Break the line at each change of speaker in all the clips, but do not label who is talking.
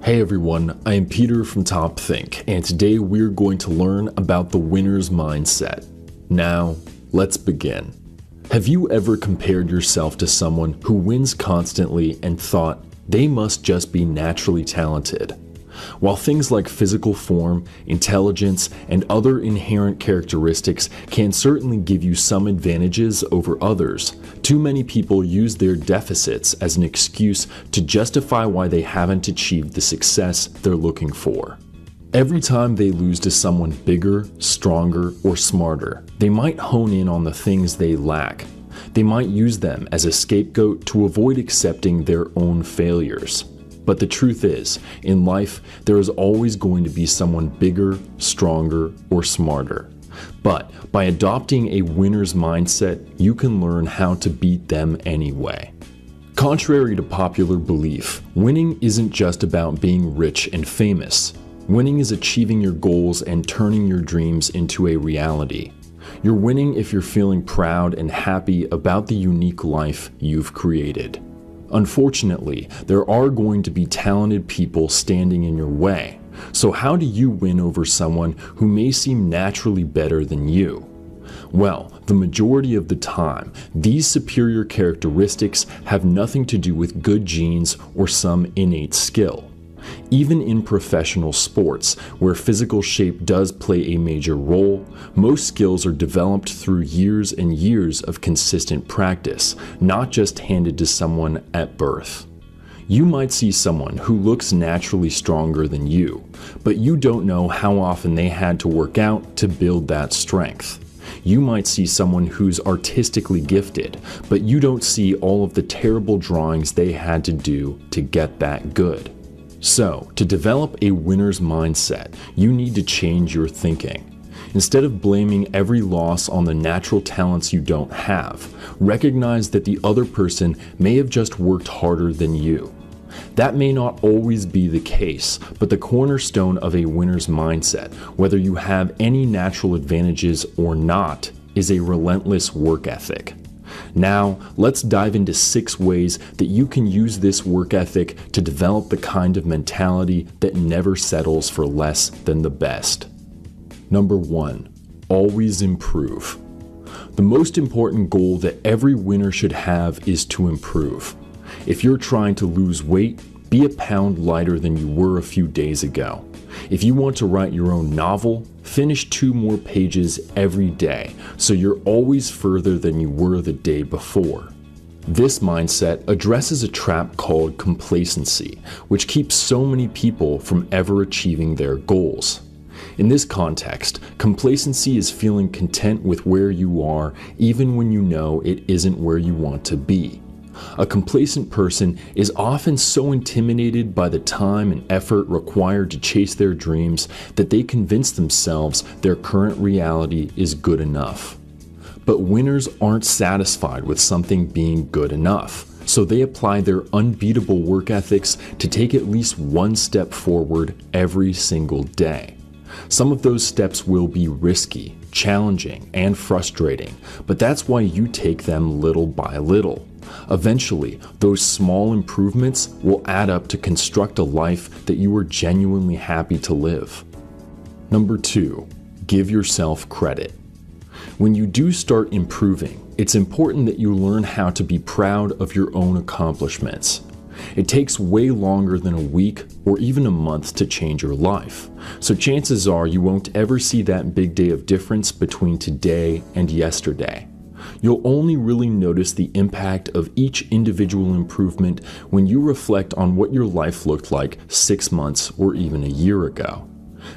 Hey everyone, I am Peter from Top Think, and today we're going to learn about the winner's mindset. Now, let's begin. Have you ever compared yourself to someone who wins constantly and thought they must just be naturally talented? While things like physical form, intelligence, and other inherent characteristics can certainly give you some advantages over others, too many people use their deficits as an excuse to justify why they haven't achieved the success they're looking for. Every time they lose to someone bigger, stronger, or smarter, they might hone in on the things they lack. They might use them as a scapegoat to avoid accepting their own failures. But the truth is, in life, there is always going to be someone bigger, stronger, or smarter. But by adopting a winner's mindset, you can learn how to beat them anyway. Contrary to popular belief, winning isn't just about being rich and famous. Winning is achieving your goals and turning your dreams into a reality. You're winning if you're feeling proud and happy about the unique life you've created. Unfortunately, there are going to be talented people standing in your way. So how do you win over someone who may seem naturally better than you? Well, the majority of the time, these superior characteristics have nothing to do with good genes or some innate skill. Even in professional sports, where physical shape does play a major role, most skills are developed through years and years of consistent practice, not just handed to someone at birth. You might see someone who looks naturally stronger than you, but you don't know how often they had to work out to build that strength. You might see someone who's artistically gifted, but you don't see all of the terrible drawings they had to do to get that good. So, to develop a winner's mindset, you need to change your thinking. Instead of blaming every loss on the natural talents you don't have, recognize that the other person may have just worked harder than you. That may not always be the case, but the cornerstone of a winner's mindset, whether you have any natural advantages or not, is a relentless work ethic. Now, let's dive into 6 ways that you can use this work ethic to develop the kind of mentality that never settles for less than the best. Number 1, always improve. The most important goal that every winner should have is to improve. If you're trying to lose weight, be a pound lighter than you were a few days ago. If you want to write your own novel, finish 2 more pages every day, so you're always further than you were the day before. This mindset addresses a trap called complacency, which keeps so many people from ever achieving their goals. In this context, complacency is feeling content with where you are, even when you know it isn't where you want to be. A complacent person is often so intimidated by the time and effort required to chase their dreams that they convince themselves their current reality is good enough. But winners aren't satisfied with something being good enough, so they apply their unbeatable work ethics to take at least 1 step forward every single day. Some of those steps will be risky, challenging, and frustrating, but that's why you take them little by little. Eventually, those small improvements will add up to construct a life that you are genuinely happy to live. Number 2, give yourself credit. When you do start improving, it's important that you learn how to be proud of your own accomplishments. It takes way longer than a week or even a month to change your life, so chances are you won't ever see that big day of difference between today and yesterday. You'll only really notice the impact of each individual improvement when you reflect on what your life looked like 6 months or even a year ago.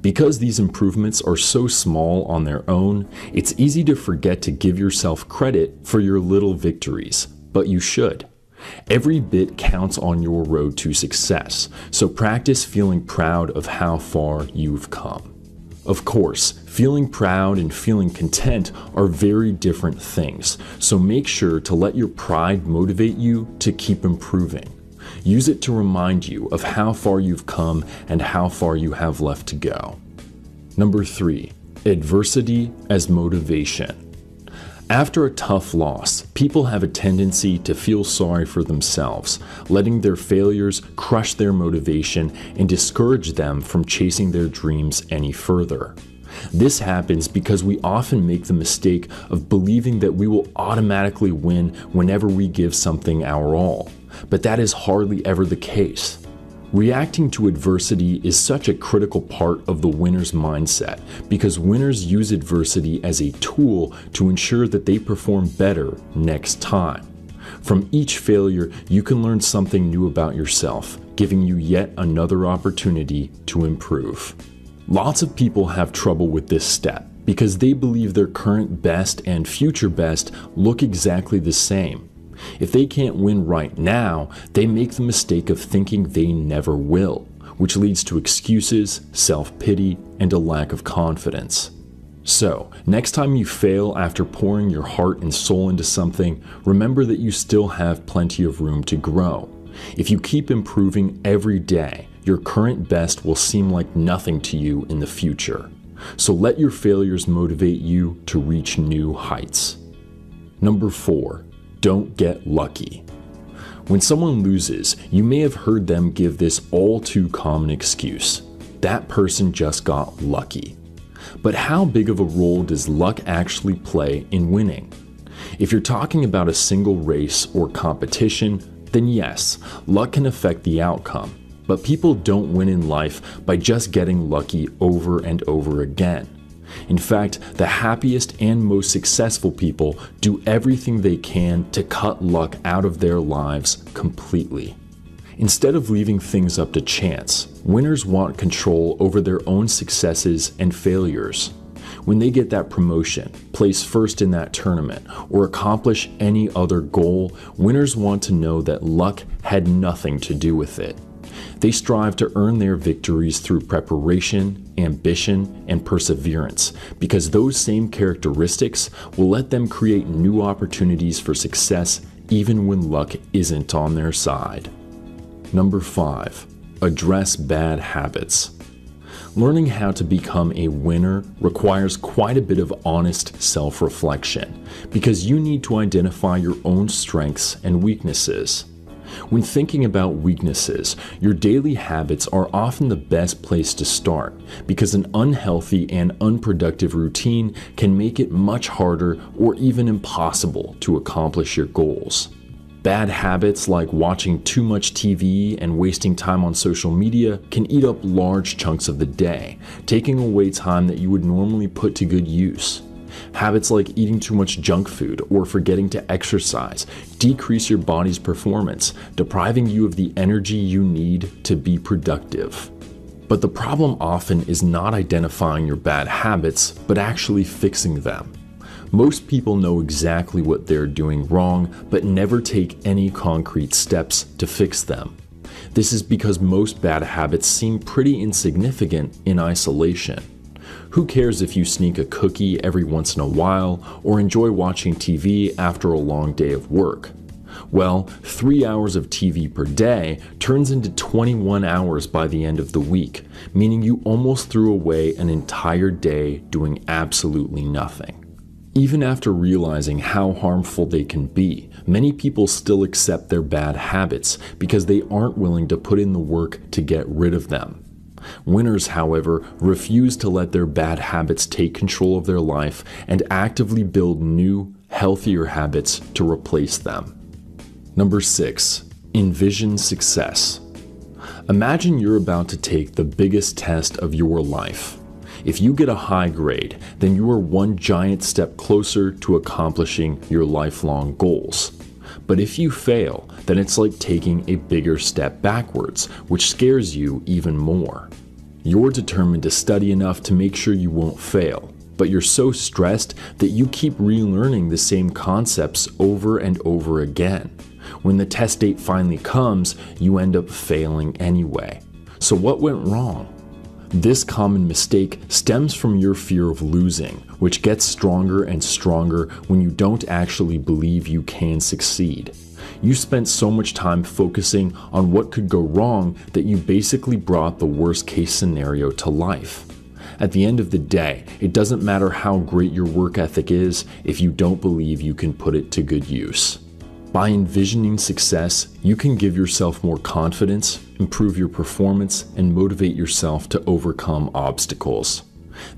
Because these improvements are so small on their own, it's easy to forget to give yourself credit for your little victories, but you should. Every bit counts on your road to success, so practice feeling proud of how far you've come. Of course, feeling proud and feeling content are very different things, so make sure to let your pride motivate you to keep improving. Use it to remind you of how far you've come and how far you have left to go. Number 3, adversity as motivation. After a tough loss, people have a tendency to feel sorry for themselves, letting their failures crush their motivation and discourage them from chasing their dreams any further. This happens because we often make the mistake of believing that we will automatically win whenever we give something our all, but that is hardly ever the case. Reacting to adversity is such a critical part of the winner's mindset because winners use adversity as a tool to ensure that they perform better next time. From each failure, you can learn something new about yourself, giving you yet another opportunity to improve. Lots of people have trouble with this step because they believe their current best and future best look exactly the same. If they can't win right now, they make the mistake of thinking they never will, which leads to excuses, self-pity, and a lack of confidence. So, next time you fail after pouring your heart and soul into something, remember that you still have plenty of room to grow. If you keep improving every day, your current best will seem like nothing to you in the future. So let your failures motivate you to reach new heights. Number 4. Don't get lucky. When someone loses, you may have heard them give this all too common excuse. That person just got lucky. But how big of a role does luck actually play in winning? If you're talking about a single race or competition, then yes, luck can affect the outcome. But people don't win in life by just getting lucky over and over again. In fact, the happiest and most successful people do everything they can to cut luck out of their lives completely. Instead of leaving things up to chance, winners want control over their own successes and failures. When they get that promotion, place first in that tournament, or accomplish any other goal, winners want to know that luck had nothing to do with it. They strive to earn their victories through preparation, ambition, and perseverance, because those same characteristics will let them create new opportunities for success even when luck isn't on their side. Number 5. Address bad habits. Learning how to become a winner requires quite a bit of honest self-reflection, because you need to identify your own strengths and weaknesses. When thinking about weaknesses, your daily habits are often the best place to start because an unhealthy and unproductive routine can make it much harder or even impossible to accomplish your goals. Bad habits like watching too much TV and wasting time on social media can eat up large chunks of the day, taking away time that you would normally put to good use. Habits like eating too much junk food or forgetting to exercise decrease your body's performance, depriving you of the energy you need to be productive. But the problem often is not identifying your bad habits, but actually fixing them. Most people know exactly what they're doing wrong, but never take any concrete steps to fix them. This is because most bad habits seem pretty insignificant in isolation. Who cares if you sneak a cookie every once in a while or enjoy watching TV after a long day of work? Well, 3 hours of TV per day turns into 21 hours by the end of the week, meaning you almost threw away an entire day doing absolutely nothing. Even after realizing how harmful they can be, many people still accept their bad habits because they aren't willing to put in the work to get rid of them. Winners, however, refuse to let their bad habits take control of their life and actively build new, healthier habits to replace them. Number 6. Envision Success. Imagine you're about to take the biggest test of your life. If you get a high grade, then you are one giant step closer to accomplishing your lifelong goals. But if you fail, then it's like taking a bigger step backwards, which scares you even more. You're determined to study enough to make sure you won't fail, but you're so stressed that you keep relearning the same concepts over and over again. When the test date finally comes, you end up failing anyway. So what went wrong? This common mistake stems from your fear of losing, which gets stronger and stronger when you don't actually believe you can succeed. You spent so much time focusing on what could go wrong that you basically brought the worst case scenario to life. At the end of the day, it doesn't matter how great your work ethic is if you don't believe you can put it to good use. By envisioning success, you can give yourself more confidence, improve your performance, and motivate yourself to overcome obstacles.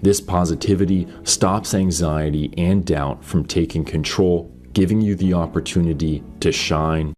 This positivity stops anxiety and doubt from taking control, giving you the opportunity to shine,